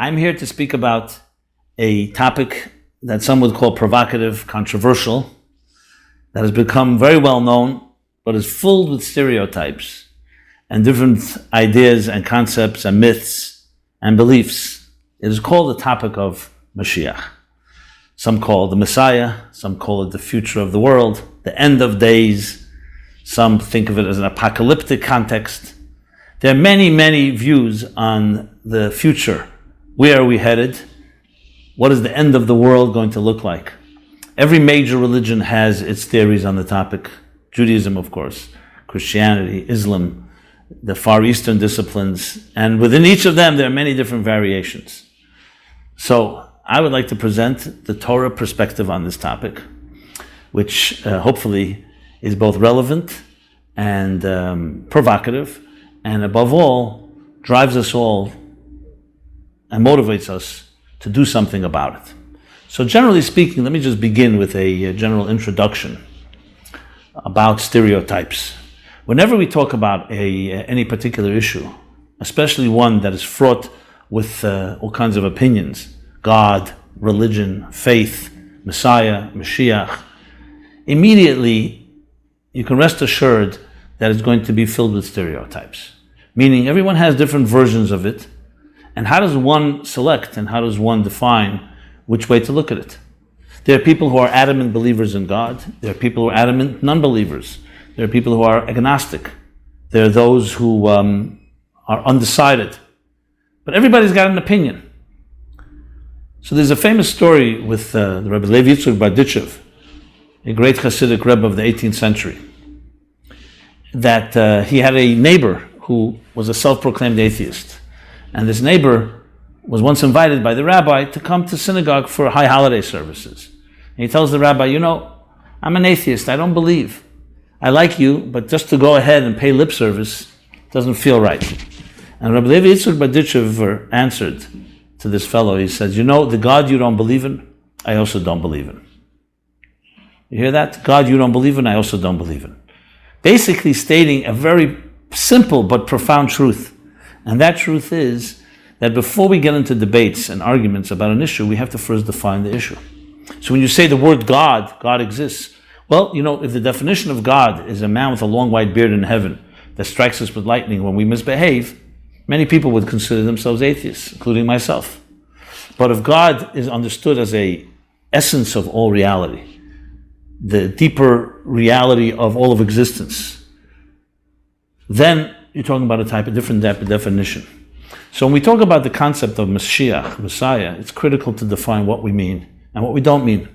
I'm here to speak about a topic that some would call provocative, controversial, that has become very well known, but is filled with stereotypes and different ideas and concepts and myths and beliefs. It is called the topic of Moshiach. Some call it the Messiah, some call it the future of the world, the end of days. Some think of it as an apocalyptic context. There are many, many views on the future. Where are we headed? What is the end of the world going to look like? Every major religion has its theories on the topic. Judaism, of course, Christianity, Islam, the Far Eastern disciplines, and within each of them there are many different variations. So I would like to present the Torah perspective on this topic, which hopefully is both relevant and provocative, and above all, drives us all and motivates us to do something about it. So generally speaking, let me just begin with a general introduction about stereotypes. Whenever we talk about any particular issue, especially one that is fraught with all kinds of opinions, God, religion, faith, Messiah, Moshiach, immediately you can rest assured that it's going to be filled with stereotypes. Meaning everyone has different versions of it, and how does one select and how does one define which way to look at it? There are people who are adamant believers in God. There are people who are adamant non-believers. There are people who are agnostic. There are those who are undecided. But everybody's got an opinion. So there's a famous story with the Rabbi Yitzchak Berditchev, a great Hasidic Rebbe of the 18th century, that he had a neighbor who was a self-proclaimed atheist. And this neighbor was once invited by the rabbi to come to synagogue for high holiday services. And he tells the rabbi, I'm an atheist, I don't believe. I like you, but just to go ahead and pay lip service doesn't feel right. And Rabbi Yitzchak Berditchev answered to this fellow, he says, the God you don't believe in, I also don't believe in. You hear that? God you don't believe in, I also don't believe in. Basically stating a very simple but profound truth. And that truth is that before we get into debates and arguments about an issue, we have to first define the issue. So when you say the word God, God exists. Well, if the definition of God is a man with a long white beard in heaven that strikes us with lightning when we misbehave, many people would consider themselves atheists, including myself. But if God is understood as a essence of all reality, the deeper reality of all of existence, then you're talking about a different type of definition. So when we talk about the concept of Moshiach, Messiah, it's critical to define what we mean and what we don't mean,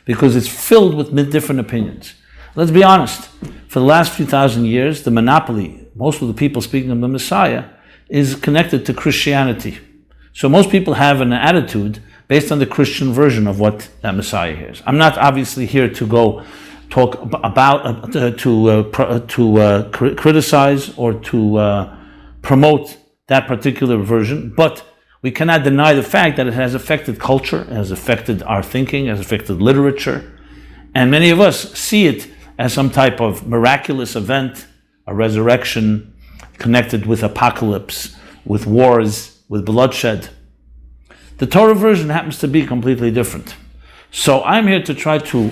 because it's filled with different opinions. Let's be honest, for the last few thousand years, the monopoly, most of the people speaking of the Messiah, is connected to Christianity. So most people have an attitude based on the Christian version of what that Messiah is. I'm not obviously here to go talk about, criticize or to promote that particular version, but we cannot deny the fact that it has affected culture, it has affected our thinking, it has affected literature, and many of us see it as some type of miraculous event, a resurrection connected with apocalypse, with wars, with bloodshed. The Torah version happens to be completely different. So I'm here to try to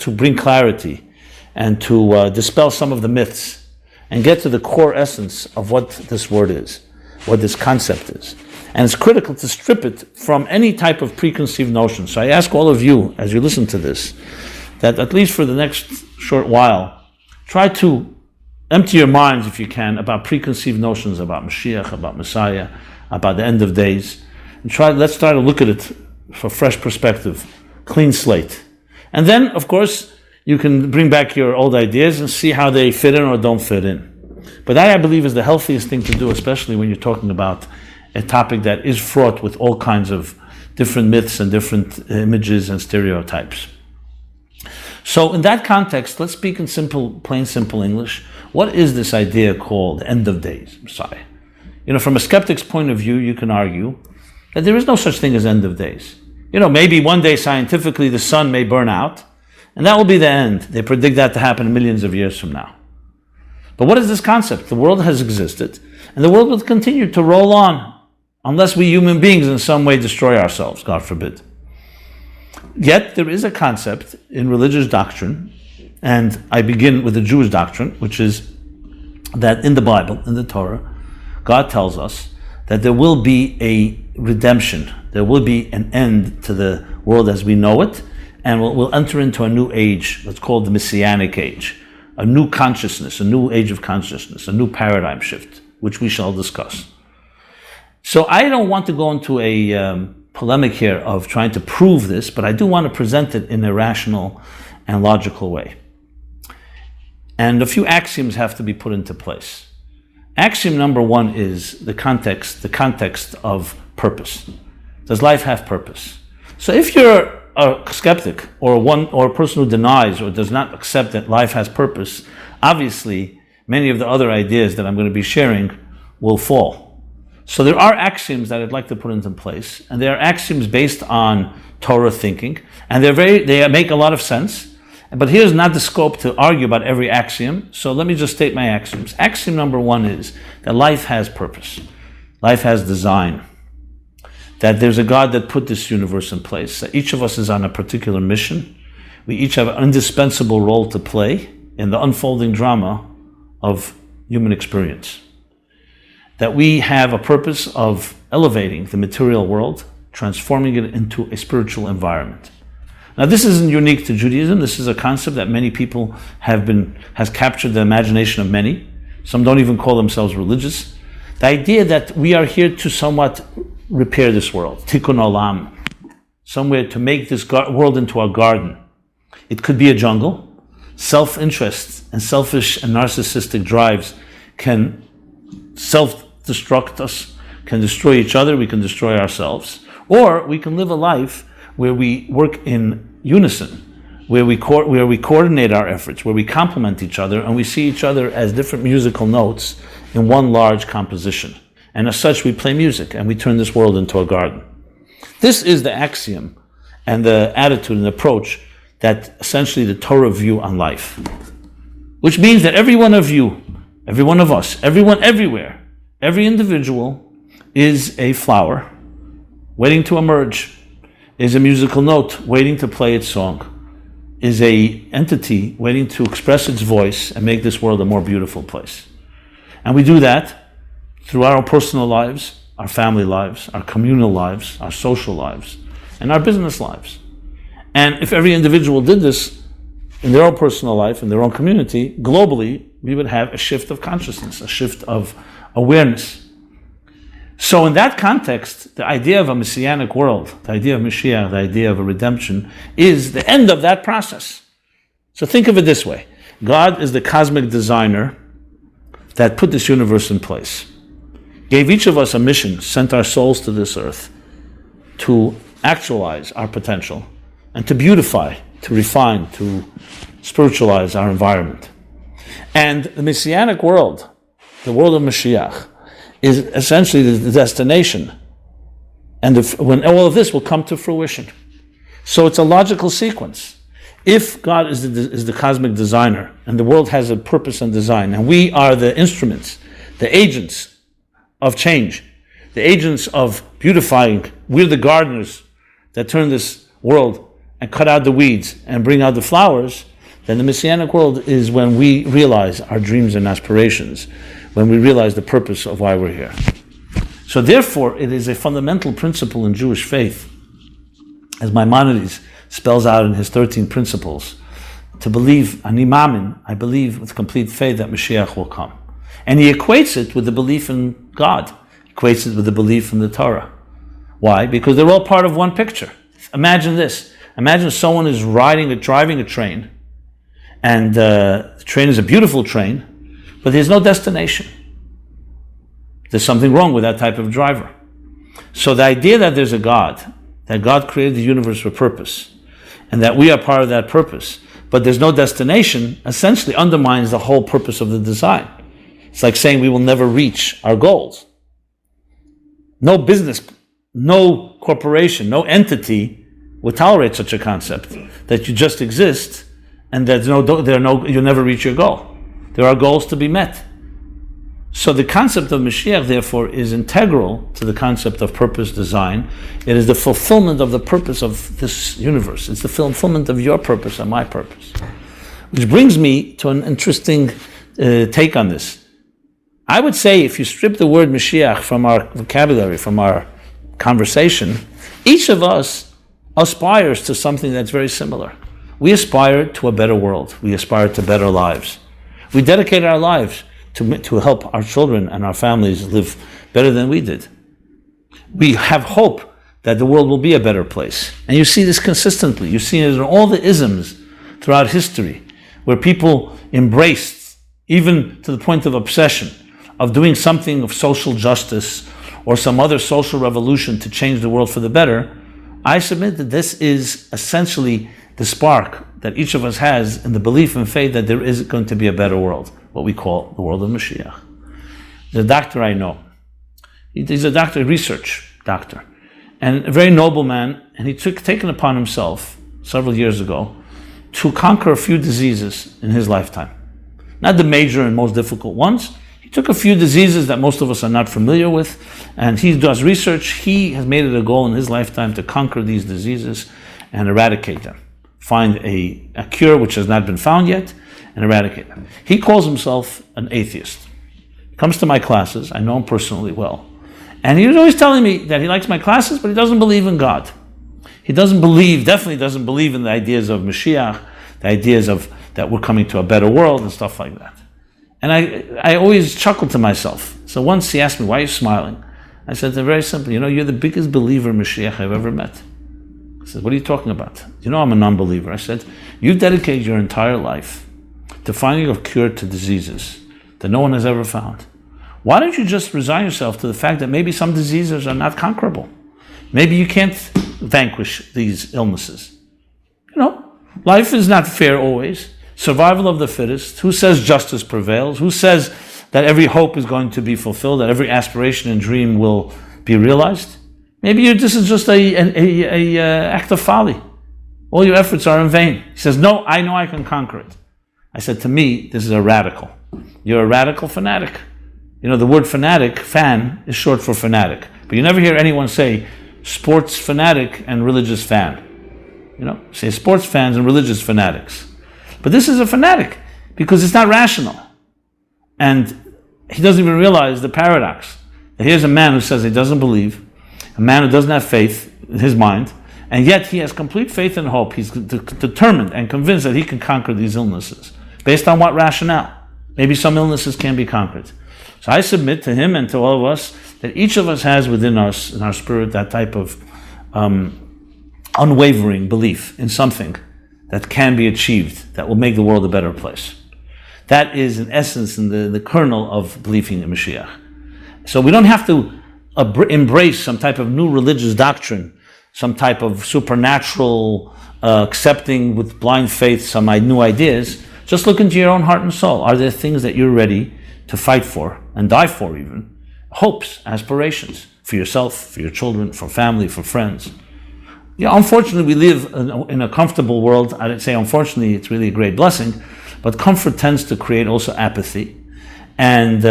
bring clarity and to dispel some of the myths and get to the core essence of what this word is, what this concept is. And it's critical to strip it from any type of preconceived notion. So I ask all of you, as you listen to this, that at least for the next short while, try to empty your minds, if you can, about preconceived notions about Mashiach, about Messiah, about the end of days. And let's try to look at it from a fresh perspective, clean slate. And then, of course, you can bring back your old ideas and see how they fit in or don't fit in. But that, I believe, is the healthiest thing to do, especially when you're talking about a topic that is fraught with all kinds of different myths and different images and stereotypes. So in that context, let's speak in plain simple English. What is this idea called end of days, Messiah? From a skeptic's point of view, you can argue that there is no such thing as end of days. Maybe one day scientifically the sun may burn out, and that will be the end. They predict that to happen millions of years from now. But what is this concept? The world has existed, and the world will continue to roll on unless we human beings in some way destroy ourselves, God forbid. Yet there is a concept in religious doctrine, and I begin with the Jewish doctrine, which is that in the Bible, in the Torah, God tells us that there will be a redemption, there will be an end to the world as we know it, and we'll enter into a new age, what's called the Messianic age, a new consciousness, a new age of consciousness, a new paradigm shift, which we shall discuss. So I don't want to go into a polemic here of trying to prove this, but I do want to present it in a rational and logical way. And a few axioms have to be put into place. Axiom number one is the context of purpose. Does life have purpose? So if you're a skeptic or a person who denies or does not accept that life has purpose, obviously many of the other ideas that I'm going to be sharing will fall. So there are axioms that I'd like to put into place, and they are axioms based on Torah thinking, and they make a lot of sense. But here's not the scope to argue about every axiom, so let me just state my axioms. Axiom number one is that life has purpose. Life has design. That there's a God that put this universe in place. That each of us is on a particular mission. We each have an indispensable role to play in the unfolding drama of human experience. That we have a purpose of elevating the material world, transforming it into a spiritual environment. Now, this isn't unique to Judaism. This is a concept that many people has captured the imagination of many. Some don't even call themselves religious. The idea that we are here to somewhat repair this world, tikkun olam, somewhere to make this world into a garden. It could be a jungle. Self-interest and selfish and narcissistic drives can self-destruct us, can destroy each other, we can destroy ourselves. Or we can live a life where we work in unison, where we coordinate our efforts, where we complement each other, and we see each other as different musical notes in one large composition. And as such, we play music, and we turn this world into a garden. This is the axiom and the attitude and approach that essentially the Torah view on life. Which means that every one of you, every one of us, everyone everywhere, every individual is a flower waiting to emerge, is a musical note waiting to play its song, is a entity waiting to express its voice and make this world a more beautiful place. And we do that through our personal lives, our family lives, our communal lives, our social lives, and our business lives. And if every individual did this in their own personal life, in their own community, globally, we would have a shift of consciousness, a shift of awareness. So in that context, the idea of a messianic world, the idea of Moshiach, the idea of a redemption, is the end of that process. So think of it this way. God is the cosmic designer that put this universe in place, gave each of us a mission, sent our souls to this earth to actualize our potential and to beautify, to refine, to spiritualize our environment. And the messianic world, the world of Moshiach, is essentially the destination. And when all of this will come to fruition. So it's a logical sequence. If God is the cosmic designer, and the world has a purpose and design, and we are the instruments, the agents of change, the agents of beautifying, we're the gardeners that turn this world and cut out the weeds and bring out the flowers, then the messianic world is when we realize our dreams and aspirations, when we realize the purpose of why we're here. So therefore, it is a fundamental principle in Jewish faith, as Maimonides spells out in his 13 principles, to believe, ani mamin, I believe with complete faith that Mashiach will come. And he equates it with the belief in God, equates it with the belief in the Torah. Why? Because they're all part of one picture. Imagine this. Imagine someone is driving a train, and the train is a beautiful train, but there's no destination. There's something wrong with that type of driver. So the idea that there's a God, that God created the universe for purpose, and that we are part of that purpose, but there's no destination, essentially undermines the whole purpose of the design. It's like saying we will never reach our goals. No business, no corporation, no entity would tolerate such a concept, that you just exist and you'll never reach your goal. There are goals to be met. So the concept of Mashiach, therefore, is integral to the concept of purpose design. It is the fulfillment of the purpose of this universe. It's the fulfillment of your purpose and my purpose. Which brings me to an interesting take on this. I would say if you strip the word Mashiach from our vocabulary, from our conversation, each of us aspires to something that's very similar. We aspire to a better world. We aspire to better lives. We dedicate our lives to help our children and our families live better than we did. We have hope that the world will be a better place. And you see this consistently. You see it in all the isms throughout history, where people embraced, even to the point of obsession, of doing something of social justice or some other social revolution to change the world for the better. I submit that this is essentially the spark that each of us has in the belief and faith that there is going to be a better world, what we call the world of Moshiach. The doctor I know, he's a doctor, research doctor, and a very noble man, and he taken upon himself several years ago to conquer a few diseases in his lifetime. Not the major and most difficult ones. He took a few diseases that most of us are not familiar with, and he does research. He has made it a goal in his lifetime to conquer these diseases and eradicate them. Find a cure which has not been found yet, and eradicate them. He calls himself an atheist. He comes to my classes. I know him personally well. And he was always telling me that he likes my classes, but he doesn't believe in God. He definitely doesn't believe in the ideas of Mashiach, the ideas of that we're coming to a better world and stuff like that. And I always chuckle to myself. So once he asked me, why are you smiling? I said, very simple, you're the biggest believer in Mashiach I've ever met. I said, what are you talking about? I'm a non-believer. I said, you've dedicated your entire life to finding a cure to diseases that no one has ever found. Why don't you just resign yourself to the fact that maybe some diseases are not conquerable? Maybe you can't vanquish these illnesses. Life is not fair always. Survival of the fittest. Who says justice prevails? Who says that every hope is going to be fulfilled, that every aspiration and dream will be realized? Maybe this is just a act of folly. All your efforts are in vain. He says, no, I know I can conquer it. I said, to me, this is a radical. You're a radical fanatic. The word fanatic, fan, is short for fanatic. But you never hear anyone say sports fanatic and religious fan. Say sports fans and religious fanatics. But this is a fanatic because it's not rational. And he doesn't even realize the paradox. Here's a man who says he doesn't believe, a man who doesn't have faith in his mind, and yet he has complete faith and hope. He's determined and convinced that he can conquer these illnesses. Based on what rationale? Maybe some illnesses can be conquered. So I submit to him and to all of us that each of us has within us, in our spirit, that type of unwavering belief in something that can be achieved, that will make the world a better place. That is, in essence, in the kernel of believing in Mashiach. So we don't have to embrace some type of new religious doctrine, some type of supernatural accepting with blind faith some new ideas. Just look into your own heart and soul. Are there things that you're ready to fight for and die for even? Hopes, aspirations for yourself, for your children, for family, for friends. Unfortunately, we live in a comfortable world. I'd say, unfortunately, it's really a great blessing, but comfort tends to create also apathy and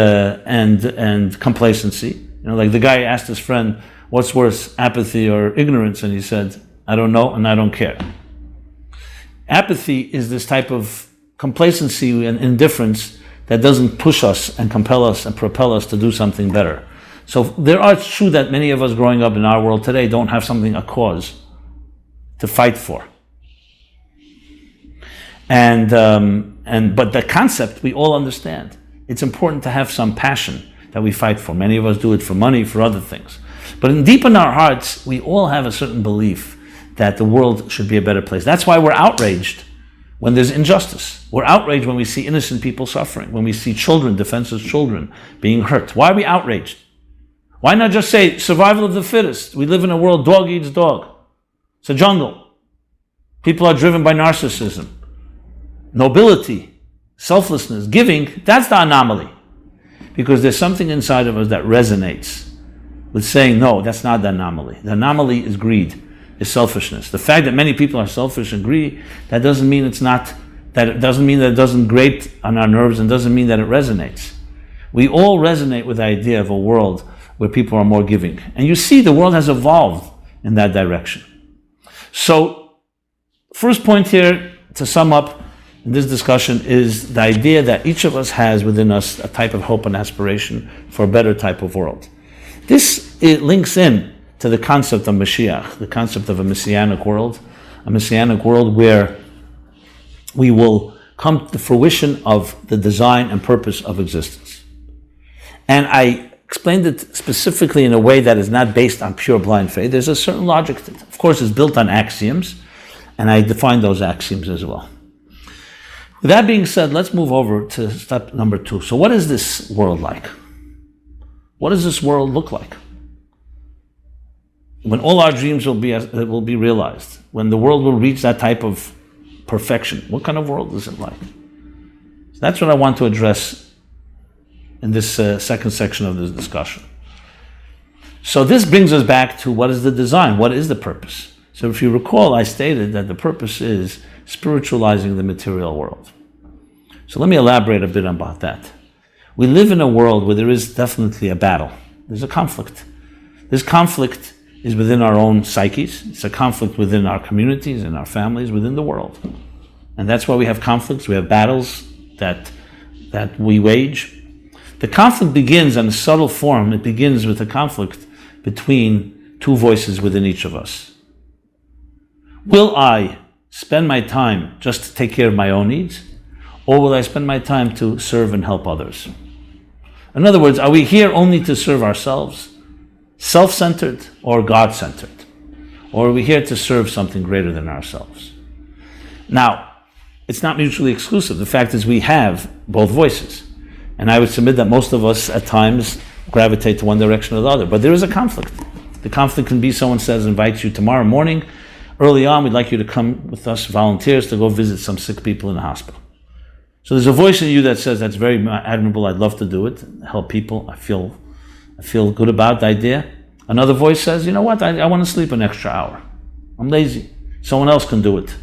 complacency. Like the guy asked his friend, "What's worse, apathy or ignorance?" And he said, "I don't know, and I don't care." Apathy is this type of complacency and indifference that doesn't push us and compel us and propel us to do something better. So it's true that many of us growing up in our world today don't have a cause to fight for. But the concept we all understand. It's important to have some passion that we fight for. Many of us do it for money, for other things. But deep in our hearts, we all have a certain belief that the world should be a better place. That's why we're outraged when there's injustice. We're outraged when we see innocent people suffering, when we see children, defenseless children, being hurt. Why are we outraged? Why not just say survival of the fittest? We live in a world dog eats dog. It's a jungle. People are driven by narcissism, nobility, selflessness, giving. That's the anomaly. Because there's something inside of us that resonates with saying, no, that's not the anomaly. The anomaly is greed, is selfishness. The fact that many people are selfish and greedy, that doesn't mean that it doesn't grate on our nerves and doesn't mean that it resonates. We all resonate with the idea of a world where people are more giving. And you see the world has evolved in that direction. So, first point here, to sum up in this discussion, is the idea that each of us has within us a type of hope and aspiration for a better type of world. It links in to the concept of Moshiach, the concept of a messianic world where we will come to the fruition of the design and purpose of existence. And I explained it specifically in a way that is not based on pure blind faith. There's a certain logic to it. Of course, it's built on axioms, and I define those axioms as well. With that being said, let's move over to step number 2. So what is this world like? What does this world look like? When all our dreams will be realized, when the world will reach that type of perfection, what kind of world is it like? So that's what I want to address in this second section of this discussion. So this brings us back to what is the design, what is the purpose? So if you recall, I stated that the purpose is spiritualizing the material world. So let me elaborate a bit about that. We live in a world where there is definitely a battle. There's a conflict. This conflict is within our own psyches. It's a conflict within our communities and our families, within the world. And that's why we have conflicts. We have battles that we wage. The conflict begins in a subtle form. It begins with a conflict between two voices within each of us. Will I spend my time just to take care of my own needs? Or will I spend my time to serve and help others? In other words, are we here only to serve ourselves, self-centered or God-centered? Or are we here to serve something greater than ourselves? Now, it's not mutually exclusive. The fact is we have both voices. And I would submit that most of us at times gravitate to one direction or the other. But there is a conflict. The conflict can be someone invites you tomorrow morning, early on, we'd like you to come with us, volunteers, to go visit some sick people in the hospital. So there's a voice in you that says, that's very admirable, I'd love to do it, help people, I feel good about the idea. Another voice says, you know what, I want to sleep an extra hour. I'm lazy. Someone else can do it.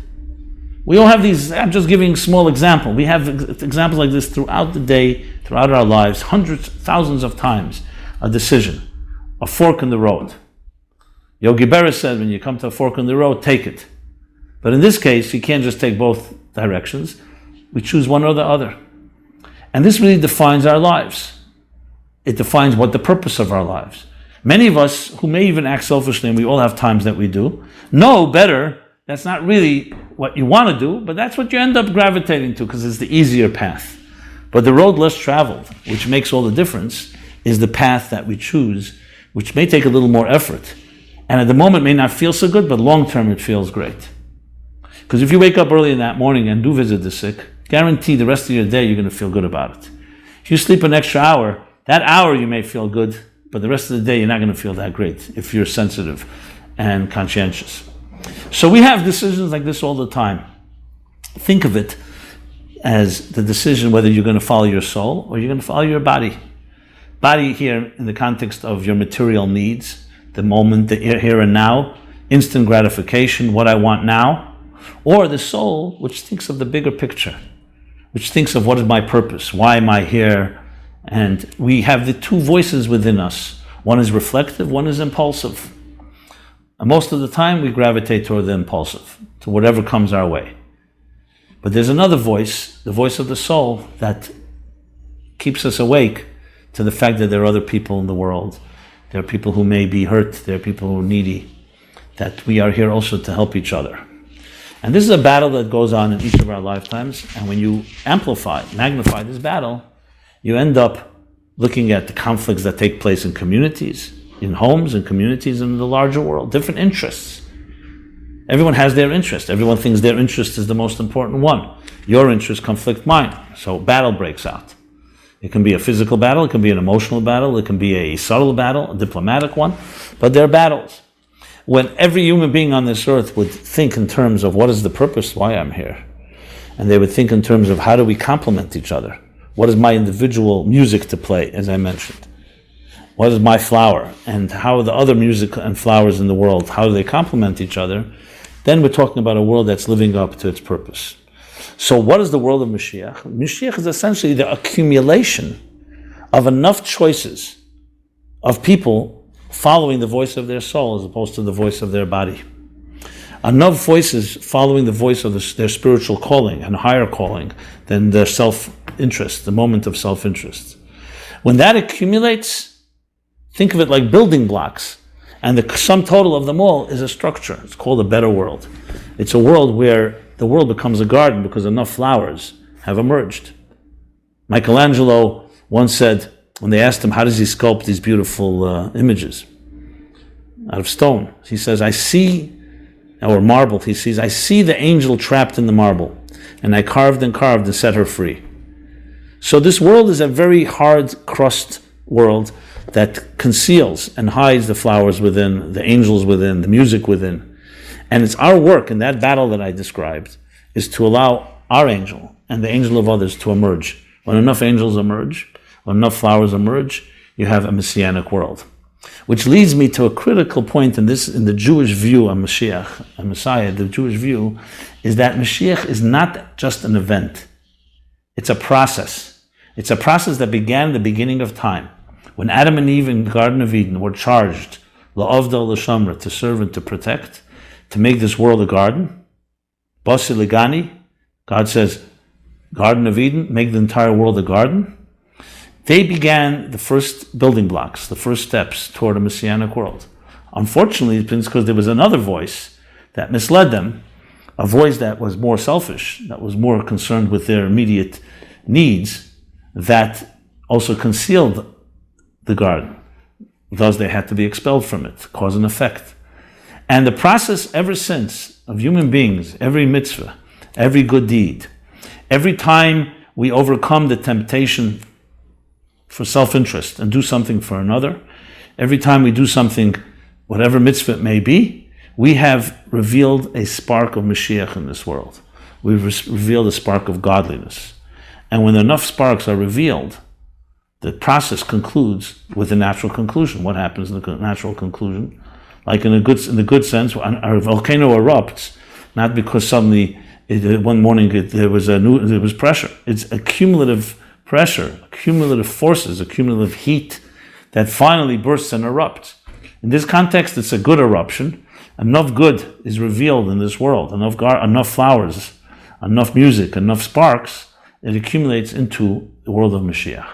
We all have these, I'm just giving a small example. We have examples like this throughout the day, throughout our lives, hundreds, thousands of times. A decision, a fork in the road. Yogi Berra said, when you come to a fork in the road, take it. But in this case, you can't just take both directions. We choose one or the other. And this really defines our lives. It defines what the purpose of our lives. Many of us, who may even act selfishly, and we all have times that we do, know better that's not really what you want to do, but that's what you end up gravitating to because it's the easier path. But the road less traveled, which makes all the difference, is the path that we choose, which may take a little more effort. And at the moment may not feel so good, but long term it feels great. Because if you wake up early in that morning and do visit the sick, guarantee the rest of your day you're going to feel good about it. If you sleep an extra hour, that hour you may feel good, but the rest of the day you're not going to feel that great if you're sensitive and conscientious. So we have decisions like this all the time. Think of it as the decision whether you're going to follow your soul or you're going to follow your body. Body here in the context of your material needs, the moment, the here and now, instant gratification, what I want now, or the soul, which thinks of the bigger picture, which thinks of what is my purpose, why am I here? And we have the two voices within us. One is reflective, one is impulsive. And most of the time we gravitate toward the impulsive, to whatever comes our way. But there's another voice, the voice of the soul, that keeps us awake to the fact that there are other people in the world. There are people who may be hurt, there are people who are needy, that we are here also to help each other. And this is a battle that goes on in each of our lifetimes, and when you magnify this battle, you end up looking at the conflicts that take place in communities, in homes and communities in the larger world, different interests. Everyone has their interest. Everyone thinks their interest is the most important one. Your interests conflict mine. So battle breaks out. It can be a physical battle, it can be an emotional battle, it can be a subtle battle, a diplomatic one, but they're battles. When every human being on this earth would think in terms of what is the purpose, why I'm here, and they would think in terms of how do we complement each other, what is my individual music to play, as I mentioned, what is my flower, and how are the other music and flowers in the world, how do they complement each other, then we're talking about a world that's living up to its purpose. So what is the world of Moshiach? Moshiach is essentially the accumulation of enough choices of people following the voice of their soul as opposed to the voice of their body. Enough voices following the voice of their spiritual calling and higher calling than their self-interest, the moment of self-interest. When that accumulates, think of it like building blocks, and the sum total of them all is a structure. It's called a better world. It's a world where the world becomes a garden because enough flowers have emerged. Michelangelo once said, when they asked him, how does he sculpt these beautiful images out of stone? He says, I see the angel trapped in the marble, and I carved and set her free. So this world is a very hard crust world that conceals and hides the flowers within, the angels within, the music within. And it's our work in that battle that I described is to allow our angel and the angel of others to emerge. When enough angels emerge, when enough flowers emerge, you have a messianic world. Which leads me to a critical point in the Jewish view of Moshiach, a Messiah. The Jewish view is that Moshiach is not just an event. It's a process. It's a process that began at the beginning of time. When Adam and Eve in the Garden of Eden were charged, la'avda l'shamra, to serve and to protect, to make this world a garden, basi ligani, God says, Garden of Eden, make the entire world a garden. They began the first building blocks, the first steps toward a messianic world. Unfortunately, it's because there was another voice that misled them, a voice that was more selfish, that was more concerned with their immediate needs, that also concealed the garden. Thus, they had to be expelled from it, cause and effect. And the process ever since of human beings, every mitzvah, every good deed, every time we overcome the temptation for self-interest and do something for another, every time we do something, whatever mitzvah it may be, we have revealed a spark of Mashiach in this world. We've revealed a spark of godliness. And when enough sparks are revealed, the process concludes with a natural conclusion. What happens in the natural conclusion? Like in the good sense, a volcano erupts, not because suddenly one morning there was pressure. It's a cumulative pressure, cumulative forces, a cumulative heat that finally bursts and erupts. In this context, it's a good eruption. Enough good is revealed in this world, enough flowers, enough music, enough sparks, it accumulates into the world of Mashiach.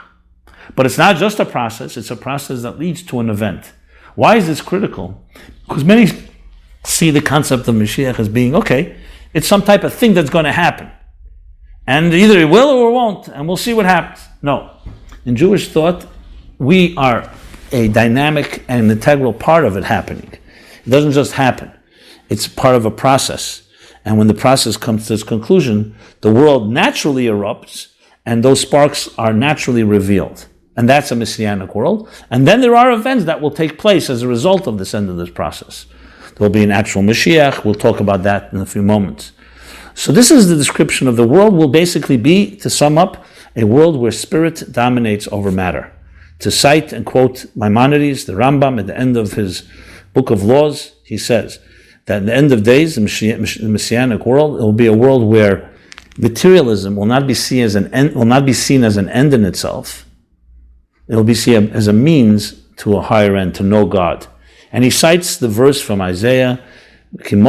But it's not just a process, it's a process that leads to an event. Why is this critical? Because many see the concept of Mashiach as being, okay, it's some type of thing that's going to happen. And either it will or it won't, and we'll see what happens. No. In Jewish thought, we are a dynamic and integral part of it happening. It doesn't just happen. It's part of a process. And when the process comes to its conclusion, the world naturally erupts, and those sparks are naturally revealed. And that's a messianic world. And then there are events that will take place as a result of this end of this process. There will be an actual Mashiach. We'll talk about that in a few moments. So this is the description of the world. Will basically be, to sum up, a world where spirit dominates over matter. To cite and quote Maimonides, the Rambam, at the end of his book of laws, he says that at the end of days, the messianic world, it will be a world where materialism will not be seen as an end in itself. It will be seen as a means to a higher end, to know God. And he cites the verse from Isaiah, a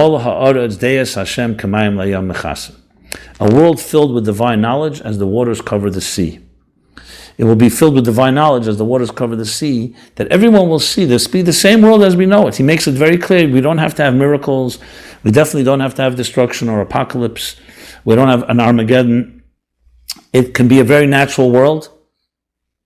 world filled with divine knowledge as the waters cover the sea. It will be filled with divine knowledge as the waters cover the sea, that everyone will see this be the same world as we know it. He makes it very clear. We don't have to have miracles. We definitely don't have to have destruction or apocalypse. We don't have an Armageddon. It can be a very natural world.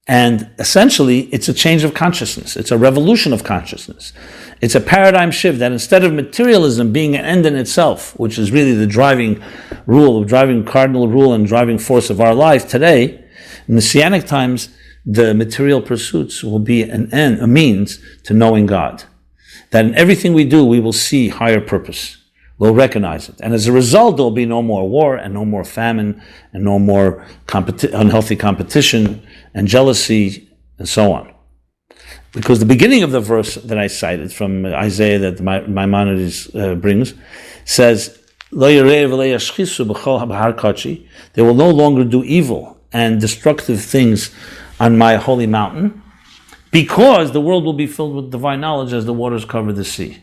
And essentially, it's a change of consciousness. It's a revolution of consciousness. It's a paradigm shift that instead of materialism being an end in itself, which is really the driving cardinal rule and driving force of our life today, in Messianic times, the material pursuits will be a means to knowing God. That in everything we do, we will see higher purpose. We'll recognize it. And as a result, there will be no more war and no more famine and no more unhealthy competition and jealousy and so on. Because the beginning of the verse that I cited from Isaiah that Maimonides brings says, they will no longer do evil and destructive things on my holy mountain, because the world will be filled with divine knowledge as the waters cover the sea.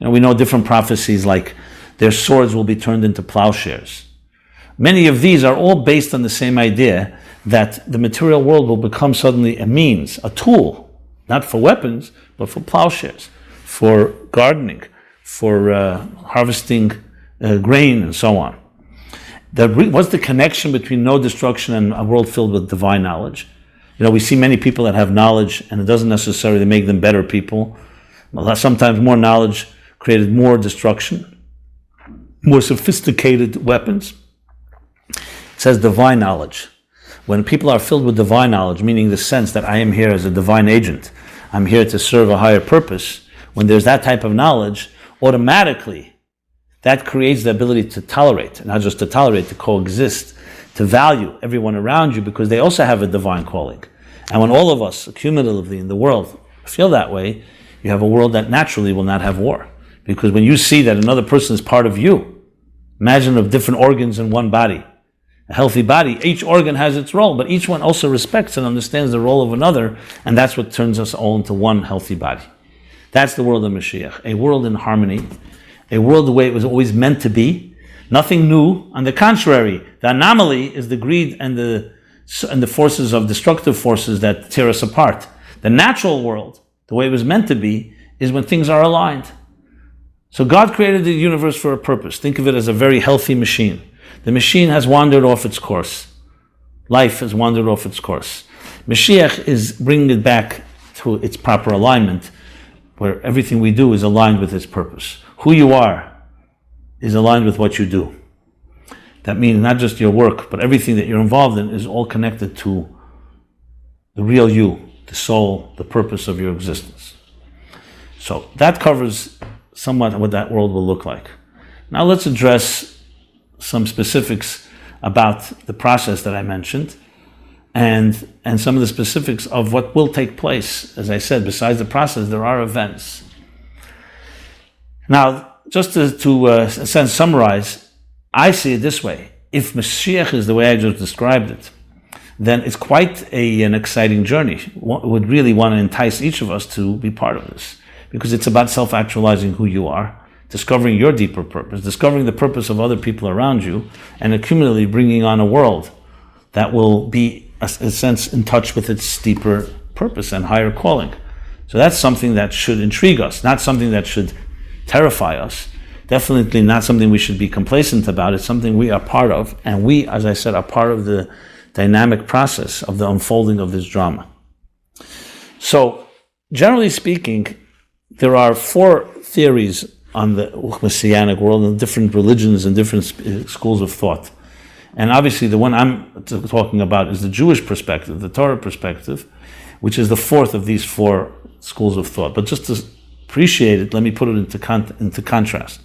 We know different prophecies like their swords will be turned into plowshares. Many of these are all based on the same idea that the material world will become suddenly a means, a tool, not for weapons, but for plowshares, for gardening, for harvesting grain and so on. What's the connection between no destruction and a world filled with divine knowledge? We see many people that have knowledge, and it doesn't necessarily make them better people. Sometimes more knowledge created more destruction, more sophisticated weapons. It says divine knowledge. When people are filled with divine knowledge, meaning the sense that I am here as a divine agent, I'm here to serve a higher purpose, when there's that type of knowledge, automatically that creates the ability to tolerate, not just to tolerate, to coexist, to value everyone around you, because they also have a divine calling. And when all of us, cumulatively in the world, feel that way, you have a world that naturally will not have war. Because when you see that another person is part of you, imagine of different organs in one body, a healthy body, each organ has its role, but each one also respects and understands the role of another, and that's what turns us all into one healthy body. That's the world of Moshiach, a world in harmony, a world the way it was always meant to be, nothing new. On the contrary, the anomaly is the greed and the forces of destructive forces that tear us apart. The natural world, the way it was meant to be, is when things are aligned. So God created the universe for a purpose. Think of it as a very healthy machine. The machine has wandered off its course. Life has wandered off its course. Moshiach is bringing it back to its proper alignment, where everything we do is aligned with its purpose. Who you are is aligned with what you do. That means not just your work, but everything that you're involved in is all connected to the real you, the soul, the purpose of your existence. So that covers somewhat what that world will look like. Now let's address some specifics about the process that I mentioned, and some of the specifics of what will take place. As I said, besides the process, there are events. Now, just to in a sense, summarize, I see it this way. If Moshiach is the way I just described it, then it's quite an exciting journey. Would really want to entice each of us to be part of this, because it's about self-actualizing who you are, discovering your deeper purpose, discovering the purpose of other people around you, and accumulatively bringing on a world that will be, in a sense, in touch with its deeper purpose and higher calling. So that's something that should intrigue us, not something that should terrify us. Definitely not something we should be complacent about. It's something we are part of, and we, as I said, are part of the dynamic process of the unfolding of this drama. So, generally speaking, there are 4 theories on the Messianic world and different religions and different schools of thought. And obviously the one I'm talking about is the Jewish perspective, the Torah perspective, which is the 4th of these 4 schools of thought. But just to appreciate it, let me put it into contrast.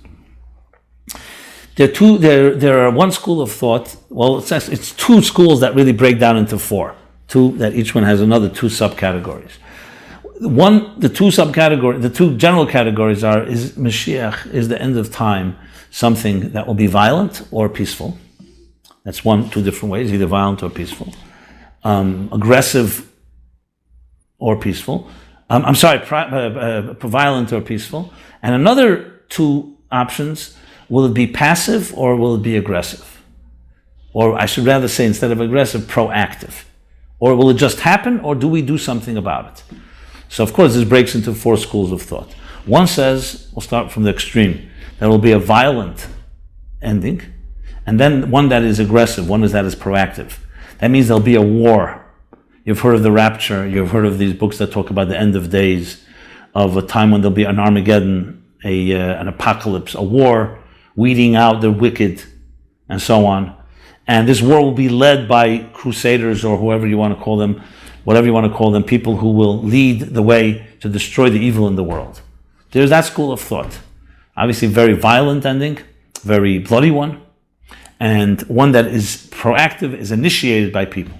There are one school of thought, well, it's 2 schools that really break down into 4. 2, that each one has another 2 subcategories. The 2 general categories is Moshiach, is the end of time, something that will be violent or peaceful. That's 2 different ways, either violent or peaceful. Aggressive or peaceful. Violent or peaceful. And another 2 options, will it be passive or will it be aggressive? Or I should rather say, instead of aggressive, proactive. Or will it just happen, or do we do something about it? So of course this breaks into 4 schools of thought. One says, we'll start from the extreme, there will be a violent ending, and then one that is aggressive, one that is proactive. That means there'll be a war. You've heard of the rapture, you've heard of these books that talk about the end of days, of a time when there'll be an Armageddon, an apocalypse, a war, weeding out the wicked, and so on. And this war will be led by crusaders, or whoever you want to call them, whatever you want to call them, people who will lead the way to destroy the evil in the world. There's that school of thought. Obviously very violent ending, very bloody one, and one that is proactive, is initiated by people.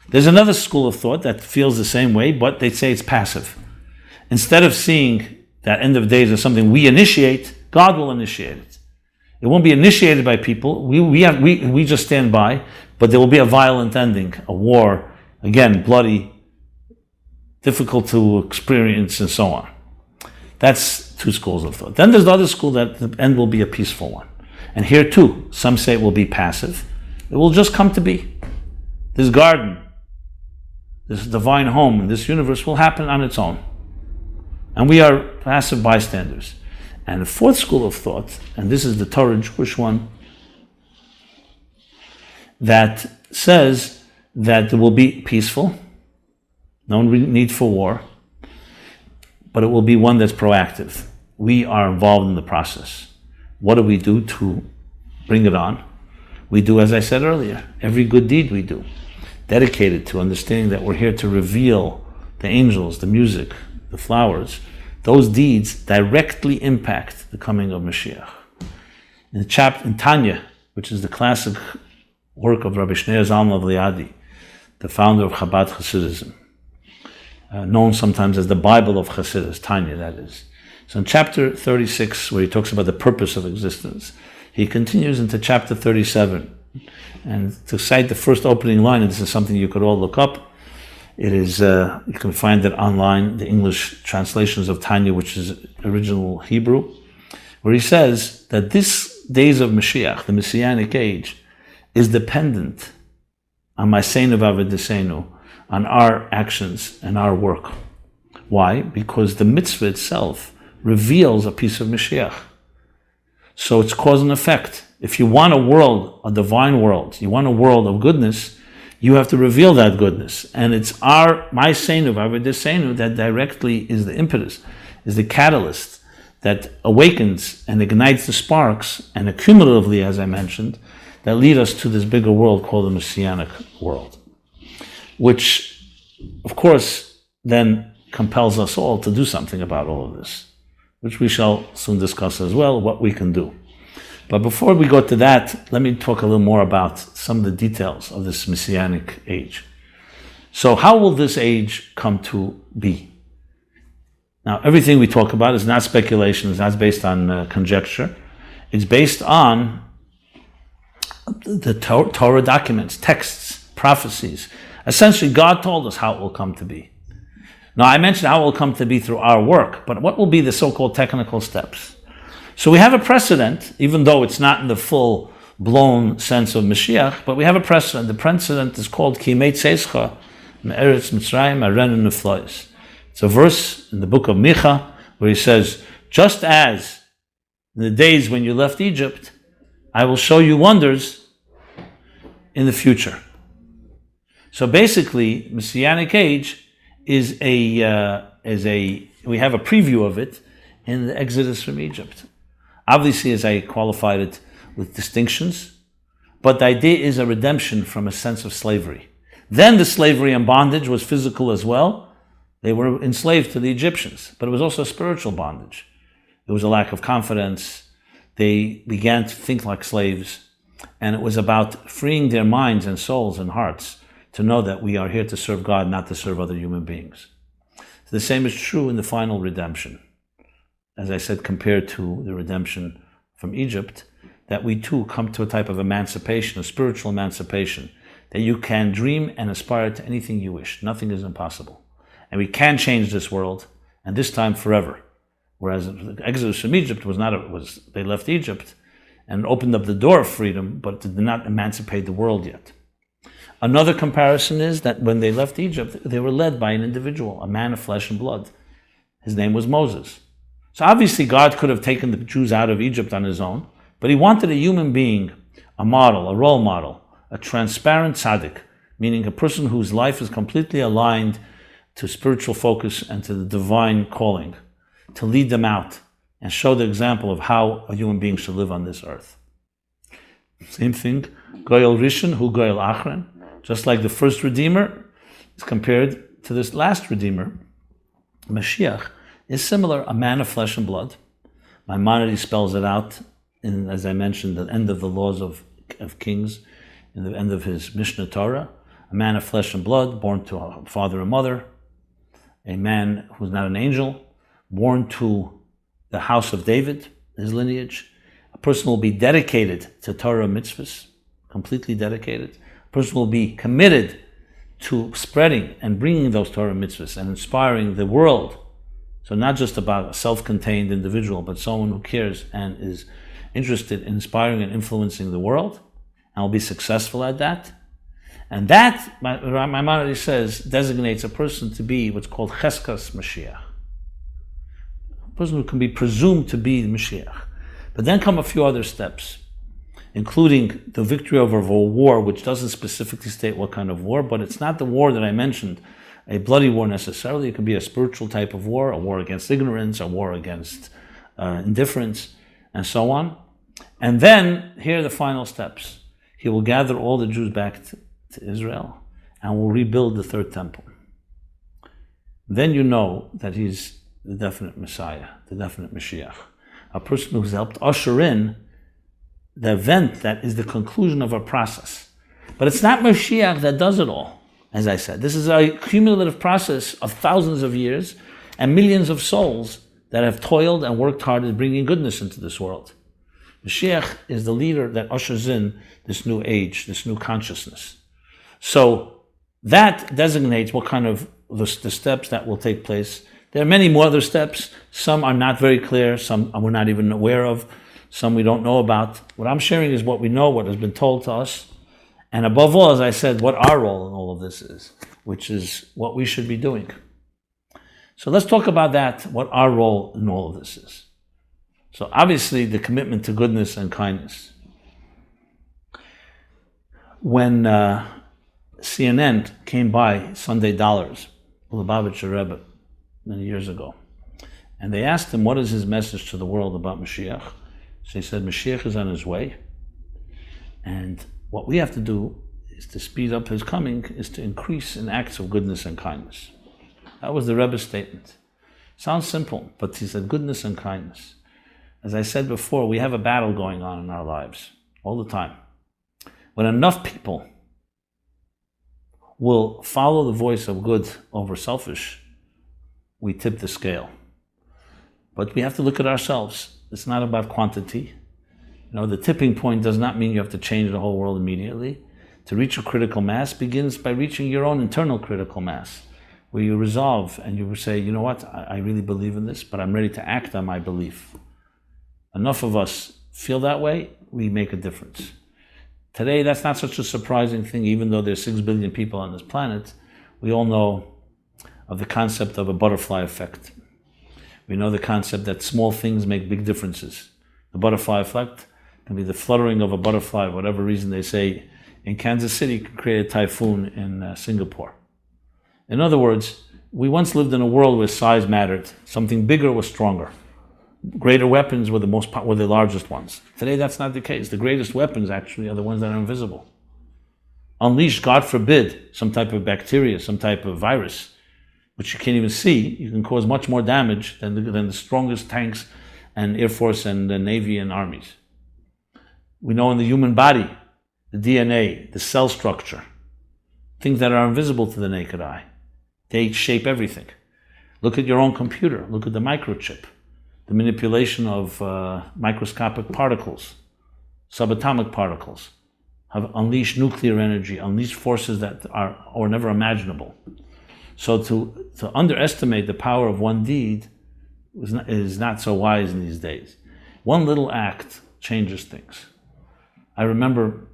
There's another school of thought that feels the same way, but they say it's passive. Instead of seeing that end of days as something we initiate, God will initiate it. It won't be initiated by people. We just stand by, but there will be a violent ending, a war, Again, bloody, difficult to experience, and so on. That's two schools of thought. Then there's the other school that the end will be a peaceful one. And here too, some say it will be passive. It will just come to be. This garden, this divine home in this universe will happen on its own. And we are passive bystanders. And the fourth school of thought, and this is the Torah Jewish one, that says that it will be peaceful, no need for war, but it will be one that's proactive. We are involved in the process. What do we do to bring it on? We do, as I said earlier, every good deed we do, dedicated to understanding that we're here to reveal the angels, the music, the flowers. Those deeds directly impact the coming of Moshiach. In Tanya, which is the classic work of Rabbi Shneur Zalman of Liadi, the founder of Chabad Hasidism, known sometimes as the Bible of Hasidus, Tanya, that is. So in chapter 36, where he talks about the purpose of existence, he continues into chapter 37. And to cite the first opening line, and this is something you could all look up, it is, you can find it online, the English translations of Tanya, which is original Hebrew, where he says that this days of Mashiach, the Messianic age, is dependent on Ma'aseinu v'Avodaseinu, on our actions and our work. Why? Because the mitzvah itself reveals a piece of Mashiach. So it's cause and effect. If you want a world, a divine world, you want a world of goodness, you have to reveal that goodness. And it's our Ma'aseinu v'Avodaseinu that directly is the impetus, is the catalyst that awakens and ignites the sparks, and accumulatively, as I mentioned, that lead us to this bigger world called the Messianic world, which, of course, then compels us all to do something about all of this, which we shall soon discuss as well, what we can do. But before we go to that, let me talk a little more about some of the details of this Messianic age. So how will this age come to be? Now, everything we talk about is not speculation, it's not based on conjecture. It's based on the Torah documents, texts, prophecies. Essentially, God told us how it will come to be. Now, I mentioned how it will come to be through our work, but what will be the so-called technical steps? So we have a precedent, even though it's not in the full-blown sense of Mashiach, but we have a precedent. The precedent is called Ki Meitzeischa Me'eretz Mitzrayim Arenu Neflois. It's a verse in the book of Micha where he says, just as in the days when you left Egypt, I will show you wonders in the future. So basically, Messianic age is we have a preview of it in the Exodus from Egypt. Obviously, as I qualified it with distinctions, but the idea is a redemption from a sense of slavery. Then the slavery and bondage was physical as well. They were enslaved to the Egyptians, but it was also spiritual bondage. There was a lack of confidence. They began to think like slaves, and it was about freeing their minds and souls and hearts to know that we are here to serve God, not to serve other human beings. So the same is true in the final redemption. As I said, compared to the redemption from Egypt, that we too come to a type of emancipation, a spiritual emancipation, that you can dream and aspire to anything you wish. Nothing is impossible. And we can change this world, and this time forever. Whereas the Exodus from Egypt they left Egypt and opened up the door of freedom, but it did not emancipate the world yet. Another comparison is that when they left Egypt, they were led by an individual, a man of flesh and blood. His name was Moses. So obviously God could have taken the Jews out of Egypt on his own, but he wanted a human being, a model, a role model, a transparent tzaddik, meaning a person whose life is completely aligned to spiritual focus and to the divine calling, to lead them out and show the example of how a human being should live on this earth. Same thing, Goyal Rishon, Hu Goyal Achron, just like the first Redeemer is compared to this last Redeemer, Mashiach, is similar, a man of flesh and blood. Maimonides spells it out in, as I mentioned, the end of the laws of Kings, in the end of his Mishnah Torah, a man of flesh and blood, born to a father and mother, a man who's not an angel, born to the house of David, his lineage. A person will be dedicated to Torah mitzvahs, completely dedicated. A person will be committed to spreading and bringing those Torah mitzvahs and inspiring the world. So not just about a self-contained individual, but someone who cares and is interested in inspiring and influencing the world, and will be successful at that. And that, Maimonides says, designates a person to be what's called Cheskas Mashiach. A person who can be presumed to be the Mashiach. But then come a few other steps, including the victory over a war, which doesn't specifically state what kind of war, but it's not the war that I mentioned, a bloody war necessarily. It could be a spiritual type of war, a war against ignorance, a war against indifference, and so on. And then, here are the final steps. He will gather all the Jews back to Israel and will rebuild the third temple. Then you know that he's the definite Messiah, the definite Mashiach. A person who's helped usher in the event that is the conclusion of a process. But it's not Moshiach that does it all, as I said. This is a cumulative process of thousands of years and millions of souls that have toiled and worked hard at bringing goodness into this world. Moshiach is the leader that ushers in this new age, this new consciousness. So that designates what kind of the steps that will take place. There are many more other steps. Some are not very clear. Some we're not even aware of. Some we don't know about. What I'm sharing is what we know, what has been told to us. And above all, as I said, what our role in all of this is, which is what we should be doing. So let's talk about that, what our role in all of this is. So obviously, the commitment to goodness and kindness. When CNN came by Sunday Dollars, Lubavitcher Rebbe, many years ago, and they asked him what is his message to the world about Moshiach. So he said, Moshiach is on his way, and what we have to do is to speed up his coming, is to increase in acts of goodness and kindness. That was the Rebbe's statement. Sounds simple, but he said goodness and kindness. As I said before, we have a battle going on in our lives all the time. When enough people will follow the voice of good over selfish, we tip the scale. But we have to look at ourselves. It's not about quantity. The tipping point does not mean you have to change the whole world immediately. To reach a critical mass begins by reaching your own internal critical mass, where you resolve and you say, you know what, I really believe in this, but I'm ready to act on my belief. Enough of us feel that way, we make a difference. Today, that's not such a surprising thing, even though there's 6 billion people on this planet. We all know of the concept of a butterfly effect. We know the concept that small things make big differences. The butterfly effect can be the fluttering of a butterfly, for whatever reason they say, in Kansas City could create a typhoon in Singapore. In other words, we once lived in a world where size mattered. Something bigger was stronger. Greater weapons were the largest ones. Today that's not the case. The greatest weapons actually are the ones that are invisible. Unleash, God forbid, some type of bacteria, some type of virus, which you can't even see. You can cause much more damage than the strongest tanks and Air Force and the Navy and armies. We know in the human body, the DNA, the cell structure, things that are invisible to the naked eye. They shape everything. Look at your own computer. Look at the microchip. The manipulation of microscopic particles, subatomic particles, have unleashed nuclear energy, unleashed forces that are never imaginable. So to underestimate the power of one deed is not so wise in these days. One little act changes things. I remember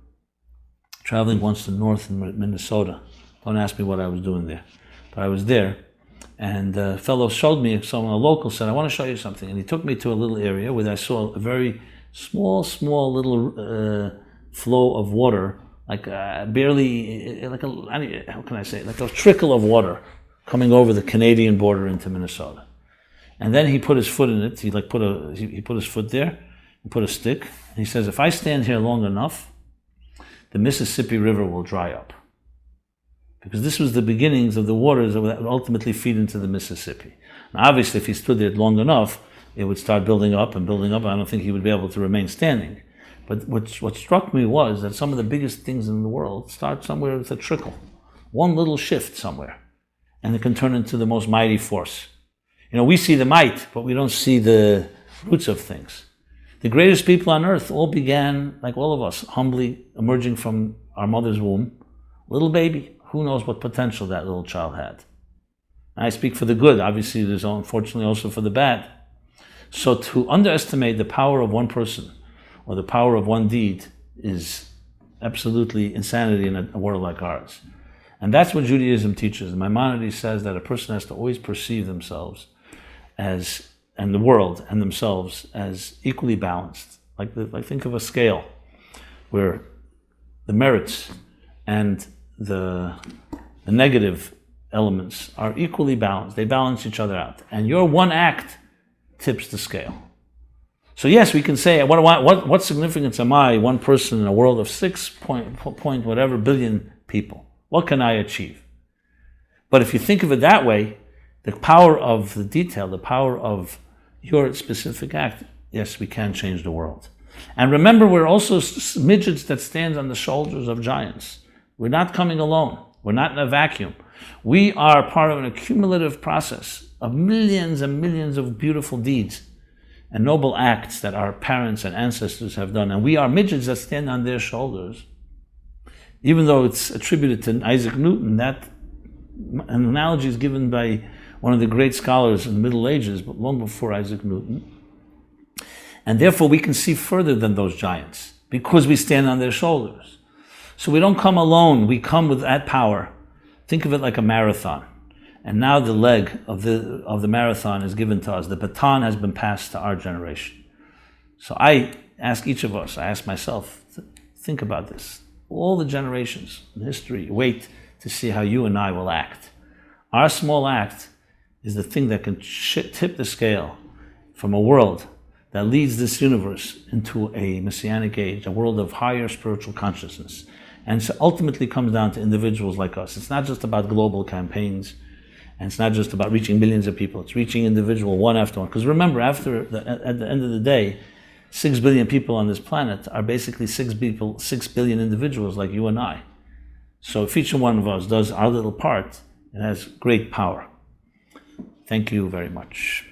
traveling once to north in Minnesota. Don't ask me what I was doing there, but I was there. And a fellow showed me, a local said, I want to show you something. And he took me to a little area where I saw a very small little flow of water, like barely, how can I say it? Like a trickle of water coming over the Canadian border into Minnesota. And then he put his foot in it. He put his foot there and put a stick. And he says, if I stand here long enough, the Mississippi River will dry up. Because this was the beginnings of the waters that would ultimately feed into the Mississippi. Now, obviously, if he stood there long enough, it would start building up. I don't think he would be able to remain standing. But what struck me was that some of the biggest things in the world start somewhere with a trickle. One little shift somewhere. And it can turn into the most mighty force. We see the might, but we don't see the roots of things. The greatest people on earth all began, like all of us, humbly emerging from our mother's womb. Little baby. who knows what potential that little child had. I speak for the good. Obviously, there's unfortunately also for the bad. So to underestimate the power of one person or the power of one deed is absolutely insanity in a world like ours. And that's what Judaism teaches. Maimonides says that a person has to always perceive themselves as, and the world and themselves as equally balanced. Like think of a scale where the merits and the negative elements are equally balanced. They balance each other out. And your one act tips the scale. So yes, we can say, what significance am I, one person in a world of 6 whatever billion people? What can I achieve? But if you think of it that way, the power of the detail, the power of your specific act, yes, we can change the world. And remember, we're also midgets that stand on the shoulders of giants. We're not coming alone. We're not in a vacuum. We are part of an accumulative process of millions and millions of beautiful deeds and noble acts that our parents and ancestors have done. And we are midgets that stand on their shoulders. Even though it's attributed to Isaac Newton, that an analogy is given by one of the great scholars in the Middle Ages, but long before Isaac Newton. And therefore we can see further than those giants because we stand on their shoulders. So we don't come alone, we come with that power. Think of it like a marathon. And now the leg of the marathon is given to us. The baton has been passed to our generation. So I ask each of us, I ask myself, think about this. All the generations in history wait to see how you and I will act. Our small act is the thing that can tip the scale from a world that leads this universe into a messianic age, a world of higher spiritual consciousness. And so ultimately comes down to individuals like us. It's not just about global campaigns, and it's not just about reaching millions of people. It's reaching individual one after one. Because remember, at the end of the day, 6 billion people on this planet are basically 6 billion individuals like you and I. So if each one of us does our little part, it has great power. Thank you very much.